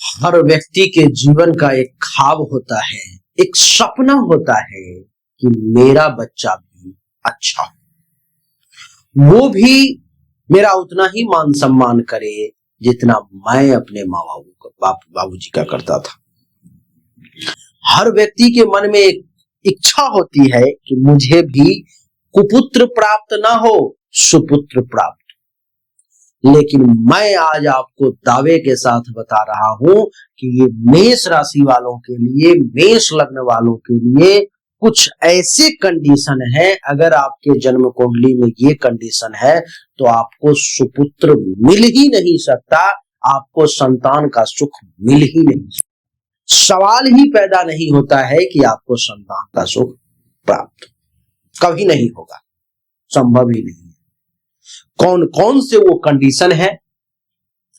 हर व्यक्ति के जीवन का एक ख्वाब होता है, एक सपना होता है कि मेरा बच्चा भी अच्छा हो, वो भी मेरा उतना ही मान सम्मान करे जितना मैं अपने माँ बाबूजी का करता था। हर व्यक्ति के मन में एक इच्छा होती है कि मुझे भी कुपुत्र प्राप्त ना हो, सुपुत्र प्राप्त। लेकिन मैं आज आपको दावे के साथ बता रहा हूं कि ये मेष राशि वालों के लिए, मेष लग्न वालों के लिए कुछ ऐसे कंडीशन है, अगर आपके जन्म कुंडली में ये कंडीशन है तो आपको सुपुत्र मिल ही नहीं सकता, आपको संतान का सुख मिल ही नहीं सकता। सवाल ही पैदा नहीं होता है कि आपको संतान का सुख प्राप्त कभी नहीं होगा, संभव ही नहीं है। कौन कौन से वो कंडीशन है,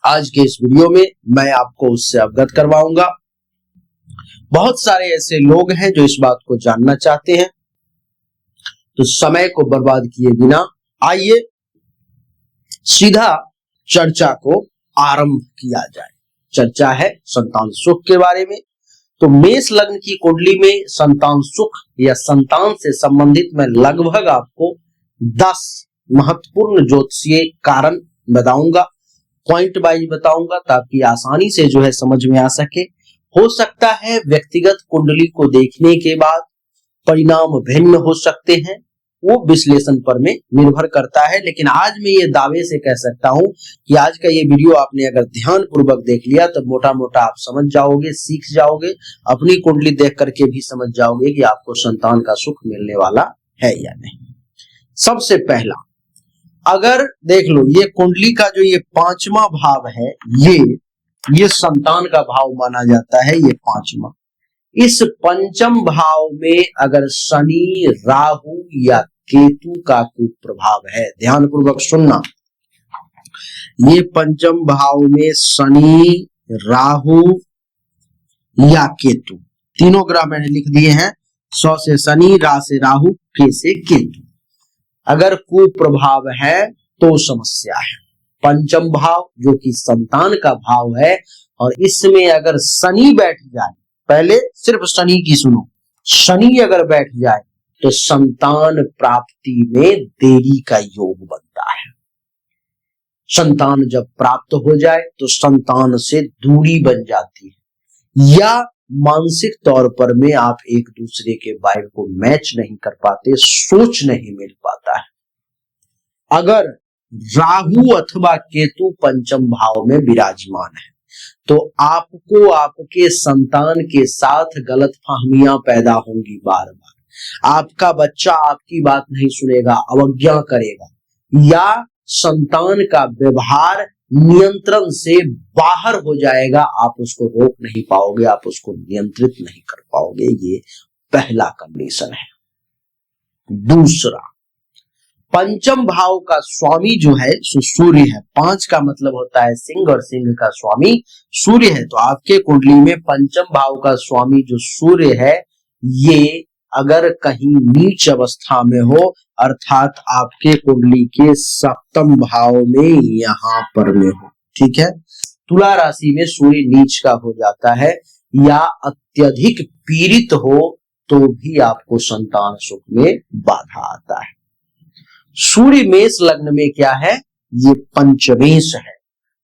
आज के इस वीडियो में मैं आपको उससे अवगत करवाऊंगा। बहुत सारे ऐसे लोग हैं जो इस बात को जानना चाहते हैं, तो समय को बर्बाद किए बिना आइए सीधा चर्चा को आरंभ किया जाए। चर्चा है संतान सुख के बारे में। तो मेष लग्न की कुंडली में संतान सुख या संतान से संबंधित मैं लगभग आपको 10 महत्वपूर्ण ज्योतिषीय कारण बताऊंगा, पॉइंट वाइज बताऊंगा, ताकि आसानी से जो है समझ में आ सके। हो सकता है व्यक्तिगत कुंडली को देखने के बाद परिणाम भिन्न हो सकते हैं, वो विश्लेषण पर में निर्भर करता है। लेकिन आज मैं ये दावे से कह सकता हूं कि आज का ये वीडियो आपने अगर ध्यान पूर्वक देख लिया तो मोटा मोटा आप समझ जाओगे, सीख जाओगे, अपनी कुंडली देख करके भी समझ जाओगे कि आपको संतान का सुख मिलने वाला है या नहीं। सबसे पहला, अगर देख लो ये कुंडली का जो ये 5वां भाव है, ये संतान का भाव माना जाता है, ये 5वां। इस 5म भाव में अगर शनि, राहु या केतु का कुप्रभाव है, ध्यान पूर्वक सुनना, ये 5म भाव में शनि, राहु या केतु, तीनों ग्रह मैंने लिख दिए हैं, 100 से शनि, रा से राहु, के से केतु, अगर कुप्रभाव है तो समस्या है। 5म भाव जो कि संतान का भाव है, और इसमें अगर शनि बैठ जाए, पहले सिर्फ शनि की सुनो, शनि अगर बैठ जाए तो संतान प्राप्ति में देरी का योग बनता है। संतान जब प्राप्त हो जाए तो संतान से दूरी बन जाती है, या मानसिक तौर पर में आप एक दूसरे के वाइब को मैच नहीं कर पाते, सोच नहीं मिल पाता है। अगर राहु अथवा केतु 5म भाव में विराजमान है तो आपको आपके संतान के साथ गलतफहमियां पैदा होंगी, बार बार आपका बच्चा आपकी बात नहीं सुनेगा, अवज्ञा करेगा, या संतान का व्यवहार नियंत्रण से बाहर हो जाएगा, आप उसको रोक नहीं पाओगे, आप उसको नियंत्रित नहीं कर पाओगे। ये पहला कंडीशन है। दूसरा, 5म भाव का स्वामी जो है सो सूर्य है। 5 का मतलब होता है सिंह, और सिंह का स्वामी सूर्य है। तो आपके कुंडली में 5म भाव का स्वामी जो सूर्य है, ये अगर कहीं नीच अवस्था में हो, अर्थात आपके कुंडली के 7म भाव में यहां पर में हो, ठीक है, तुला राशि में सूर्य नीच का हो जाता है, या अत्यधिक पीड़ित हो तो भी आपको संतान सुख में बाधा आता है। सूर्य मेष लग्न में क्या है, ये पंचमेश है।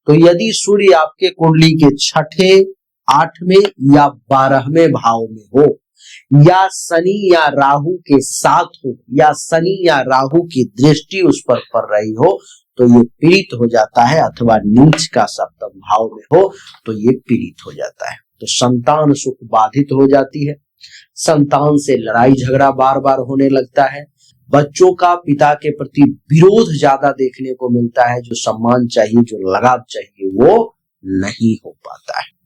तो यदि सूर्य आपके कुंडली के 6ठे, 8वें या 12वें भाव में हो, या शनि या राहु के साथ हो, या शनि या राहु की दृष्टि उस पर पड़ रही हो, तो ये पीड़ित हो जाता है, अथवा नीच का 7म भाव में हो तो ये पीड़ित हो जाता है। तो संतान सुख बाधित हो जाती है, संतान से लड़ाई झगड़ा बार बार होने लगता है, बच्चों का पिता के प्रति विरोध ज्यादा देखने को मिलता है, जो सम्मान चाहिए, जो लगाव चाहिए, वो नहीं हो पाता है।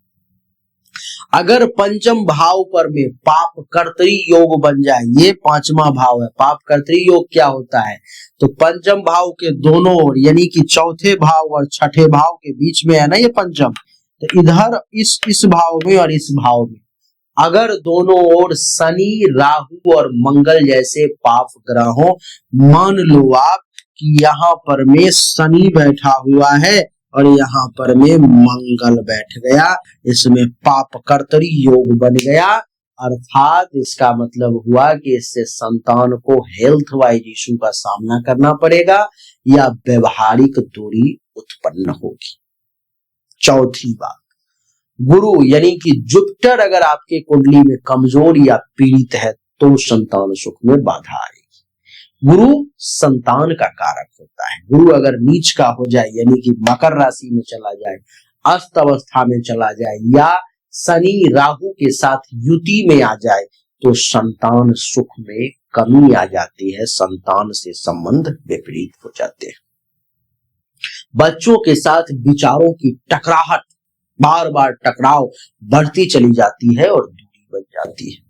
अगर 5म भाव पर में पाप कर्तरी योग बन जाए, ये 5वां भाव है, पाप कर्तरी योग क्या होता है, तो 5म भाव के दोनों ओर, यानी कि 4थे भाव और 6ठे भाव के बीच में है ना ये 5म, तो इधर इस भाव में और इस भाव में अगर दोनों ओर शनि, राहु और मंगल जैसे पाप ग्रह हो, मान लो आप कि यहाँ पर में शनि बैठा हुआ है और यहाँ पर में मंगल बैठ गया, इसमें पाप कर्तरी योग बन गया, अर्थात इसका मतलब हुआ कि इससे संतान को हेल्थ वाइज इशू का सामना करना पड़ेगा या व्यवहारिक दूरी उत्पन्न होगी। चौथी बात, गुरु यानी कि जुपिटर अगर आपके कुंडली में कमजोर या पीड़ित है तो संतान सुख में बाधा आएगी। गुरु संतान का कारक होता है। गुरु अगर नीच का हो जाए यानी कि मकर राशि में चला जाए, अस्त अवस्था में चला जाए या शनि राहु के साथ युति में आ जाए तो संतान सुख में कमी आ जाती है, संतान से संबंध विपरीत हो जाते हैं। बच्चों के साथ विचारों की टकराहट, बार बार टकराव बढ़ती चली जाती है और दूरी बन जाती है।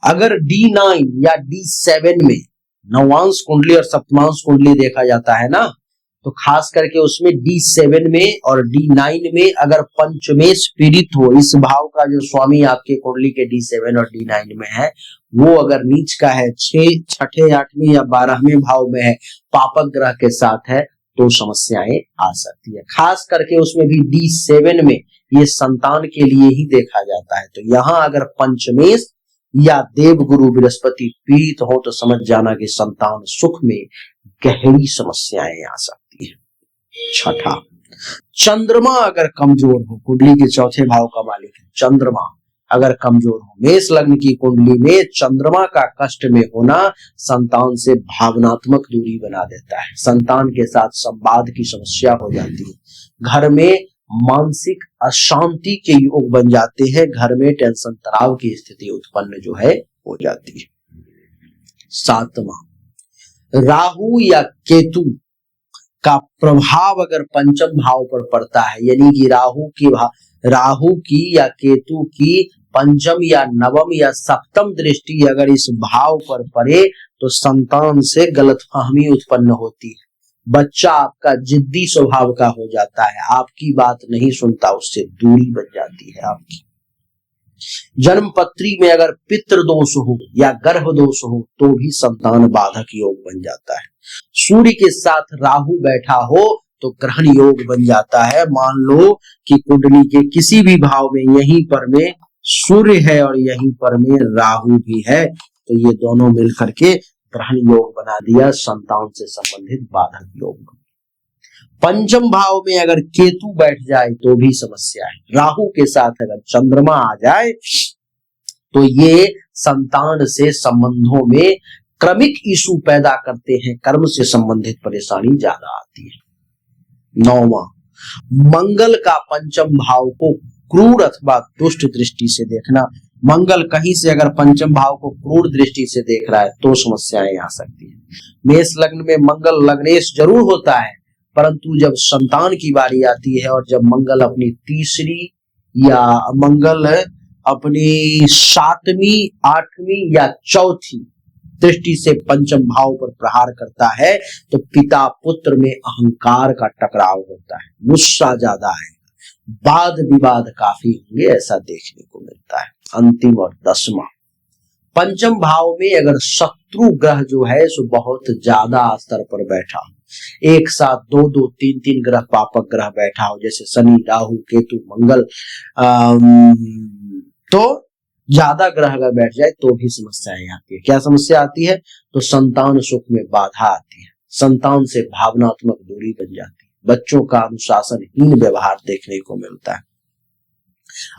अगर D9 या D7 में नवांश कुंडली और सप्तमांश कुंडली देखा जाता है ना, तो खास करके उसमें D7 में और D9 में अगर पंचमेश पीड़ित हो, इस भाव का जो स्वामी आपके कुंडली के D7 और D9 में है वो अगर नीच का है, 6, छठे, 8वें या 12वें भाव में है, पापक ग्रह के साथ है, तो समस्याएं आ सकती है। खास करके उसमें भी D7 में ये संतान के लिए ही देखा जाता है। तो यहाँ अगर पंचमेश या देवगुरु बृहस्पति पीड़ित हो तो समझ जाना कि संतान सुख में गहरी समस्याएं आ सकती है। छठा, चंद्रमा अगर कमजोर हो, कुंडली के चौथे भाव का मालिक है चंद्रमा, अगर कमजोर हो, मेष लग्न की कुंडली में चंद्रमा का कष्ट में होना संतान से भावनात्मक दूरी बना देता है, संतान के साथ संवाद की समस्या हो जाती है, घर में मानसिक अशांति के योग बन जाते हैं, घर में टेंशन तनाव की स्थिति उत्पन्न जो है हो जाती है। सातवां, राहु या केतु का प्रभाव अगर पंचम भाव पर पड़ता है, यानी कि राहु की या केतु की पंचम या नवम या सप्तम दृष्टि अगर इस भाव पर पड़े तो संतान से गलतफहमी उत्पन्न होती है। बच्चा आपका जिद्दी स्वभाव का हो जाता है, आपकी बात नहीं सुनता, उससे दूरी बन जाती है आपकी। जन्म पत्री में अगर पितृ दोष हो या गर्भ दोष हो तो भी संतान बाधक योग बन जाता है। सूर्य के साथ राहु बैठा हो तो ग्रहण योग बन जाता है। मान लो कि कुंडली के किसी भी भाव में यहीं पर में सूर्य है और यहीं पर में राहु भी है, तो ये दोनों मिलकर के ग्रहण योग बना दिया, संतान से संबंधित बाधक योग। पंचम भाव में अगर केतु बैठ जाए तो भी समस्या है। राहु के साथ अगर चंद्रमा आ जाए तो ये संतान से संबंधों में क्रमिक इशू पैदा करते हैं, कर्म से संबंधित परेशानी ज्यादा आती है। नौवां, मंगल का पंचम भाव को क्रूर अथवा दुष्ट दृष्टि से देखना। मंगल कहीं से अगर पंचम भाव को क्रूर दृष्टि से देख रहा है तो समस्याएं आ सकती है। मेष लग्न में मंगल लग्नेश जरूर होता है, परंतु जब संतान की बारी आती है और जब मंगल अपनी तीसरी या मंगल अपनी 7वीं, 8वीं या चौथी दृष्टि से पंचम भाव पर प्रहार करता है तो पिता पुत्र में अहंकार का टकराव होता है, गुस्सा ज्यादा है, वाद विवाद काफी होंगे, ऐसा देखने को मिलता है। अंतिम और 10वां, पंचम भाव में अगर शत्रु ग्रह जो है सो बहुत ज्यादा स्तर पर बैठा हो, एक साथ 2-2, 3-3 ग्रह पापक ग्रह बैठा हो, जैसे शनि, राहु, केतु, मंगल, तो ज्यादा ग्रह अगर बैठ जाए तो भी समस्याएं आती है। क्या समस्या आती है? तो संतान सुख में बाधा आती है, संतान से भावनात्मक दूरी बन जाती है, बच्चों का अनुशासनहीन व्यवहार देखने को मिलता है,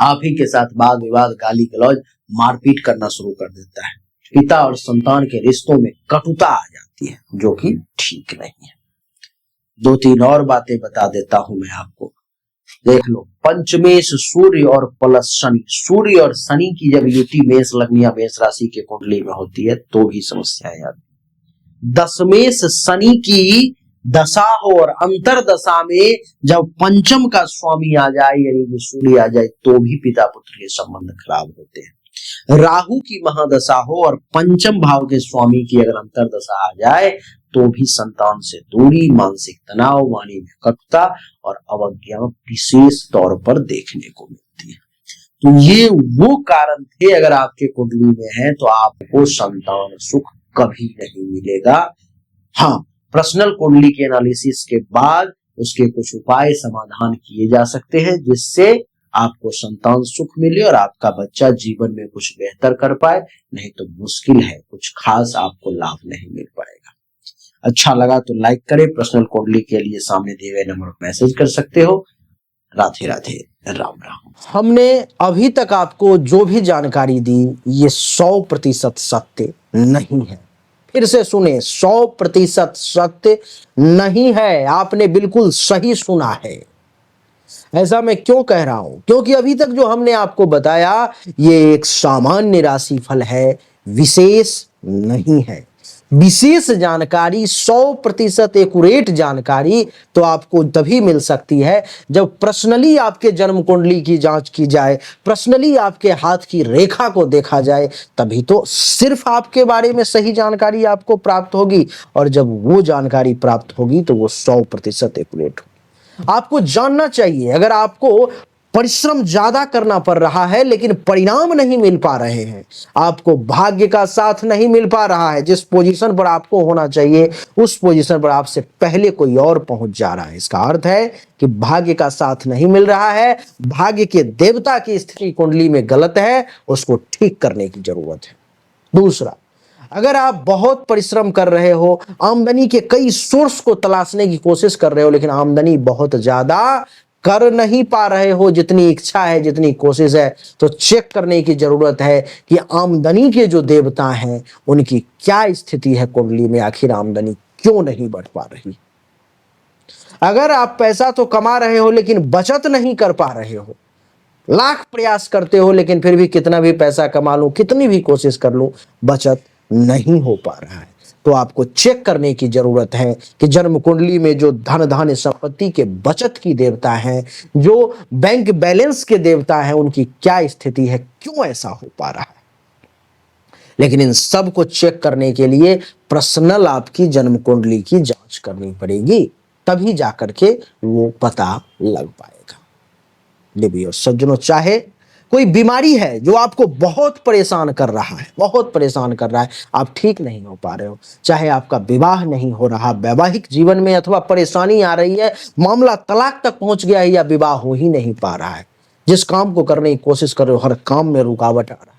आप ही के साथ वाद विवाद, गाली गलौज, मारपीट करना शुरू कर देता है, पिता और संतान के रिश्तों में कटुता आ जाती है जो कि ठीक नहीं है। 2-3 और बातें बता देता हूं मैं आपको, देख लो। पंचमेश सूर्य और प्लस शनि, सूर्य और शनि की जब युति मेष लग्न या मेष राशि के कुंडली में होती है तो भी समस्याएं आती। दशमेश शनि की दशा हो और अंतर दशा में जब पंचम का स्वामी आ जाए यानी कि सूर्य आ जाए तो भी पिता पुत्र के संबंध खराब होते हैं। राहु की महादशा हो और पंचम भाव के स्वामी की अगर अंतर दशा आ जाए तो भी संतान से दूरी, मानसिक तनाव, वाणी में कटुता और अवज्ञा विशेष तौर पर देखने को मिलती है। तो ये वो कारण थे, अगर आपके कुंडली में है तो आपको संतान सुख कभी नहीं मिलेगा। हाँ, पर्सनल कुंडली के एनालिसिस के बाद उसके कुछ उपाय समाधान किए जा सकते हैं जिससे आपको संतान सुख मिले और आपका बच्चा जीवन में कुछ बेहतर कर पाए, नहीं तो मुश्किल है, कुछ खास आपको लाभ नहीं मिल पाएगा। अच्छा लगा तो लाइक करें। पर्सनल कुंडली के लिए सामने दिए गए नंबर पर मैसेज कर सकते हो। राधे राधे, राम राम। हमने अभी तक आपको जो भी जानकारी दी ये 100% सत्य नहीं है। फिर से सुने, 100% सत्य नहीं है। आपने बिल्कुल सही सुना है। ऐसा मैं क्यों कह रहा हूं? क्योंकि अभी तक जो हमने आपको बताया ये एक सामान्य राशिफल है, विशेष नहीं है। विशेष जानकारी, 100% एक्यूरेट जानकारी तो आपको तभी मिल सकती है जब पर्सनली आपके जन्म कुंडली की जांच की जाए, पर्सनली आपके हाथ की रेखा को देखा जाए, तभी तो सिर्फ आपके बारे में सही जानकारी आपको प्राप्त होगी। और जब वो जानकारी प्राप्त होगी तो वो 100% एक्यूरेट होगी। आपको जानना चाहिए, अगर आपको परिश्रम ज्यादा करना पड़ रहा है लेकिन परिणाम नहीं मिल पा रहे हैं, आपको भाग्य का साथ नहीं मिल पा रहा है, जिस पोजीशन पर आपको होना चाहिए उस पोजीशन पर आपसे पहले कोई और पहुंच जा रहा है, इसका अर्थ है कि भाग्य का साथ नहीं मिल रहा है, भाग्य के देवता की स्थिति कुंडली में गलत है, उसको ठीक करने की जरूरत है। दूसरा, अगर आप बहुत परिश्रम कर रहे हो, आमदनी के कई सोर्स को तलाशने की कोशिश कर रहे हो लेकिन आमदनी बहुत ज्यादा कर नहीं पा रहे हो, जितनी इच्छा है, जितनी कोशिश है, तो चेक करने की जरूरत है कि आमदनी के जो देवता हैं उनकी क्या स्थिति है कुंडली में, आखिर आमदनी क्यों नहीं बढ़ पा रही। अगर आप पैसा तो कमा रहे हो लेकिन बचत नहीं कर पा रहे हो, लाख प्रयास करते हो लेकिन फिर भी कितना भी पैसा कमा लूं, कितनी भी कोशिश कर लूं, बचत नहीं हो पा रहा है, तो आपको चेक करने की जरूरत है कि जन्म कुंडली में जो धन धान्य संपत्ति के बचत की देवता हैं, जो बैंक बैलेंस के देवता हैं, उनकी क्या स्थिति है, क्यों ऐसा हो पा रहा है। लेकिन इन सब को चेक करने के लिए पर्सनल आपकी जन्म कुंडली की जांच करनी पड़ेगी, तभी जाकर के वो पता लग पाएगा। देवियों सज्जनों, चाहे कोई बीमारी है जो आपको बहुत परेशान कर रहा है, बहुत परेशान कर रहा है, आप ठीक नहीं हो पा रहे हो, चाहे आपका विवाह नहीं हो रहा, वैवाहिक जीवन में अथवा परेशानी आ रही है, मामला तलाक तक पहुंच गया है या विवाह हो ही नहीं पा रहा है, जिस काम को करने की कोशिश कर रहे हो हर काम में रुकावट आ रहा है,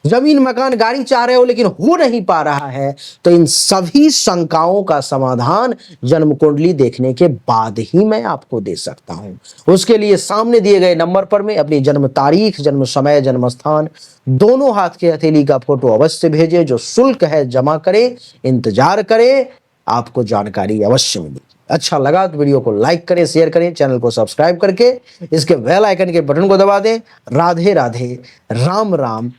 जमीन मकान गाड़ी चाह रहे हो लेकिन हो नहीं पा रहा है, तो इन सभी शंकाओं का समाधान जन्म कुंडली देखने के बाद ही मैं आपको दे सकता हूं। उसके लिए सामने दिए गए नंबर पर में अपनी जन्म तारीख, जन्म समय, जन्म स्थान, दोनों हाथ के हथेली का फोटो अवश्य भेजें। जो शुल्क है जमा करें, इंतजार करें, आपको जानकारी अवश्य मिलेगी। अच्छा लगा तो वीडियो को लाइक करें, शेयर करें, चैनल को सब्सक्राइब करके इसके बेल आइकन के बटन को दबा दें। राधे राधे, राम राम।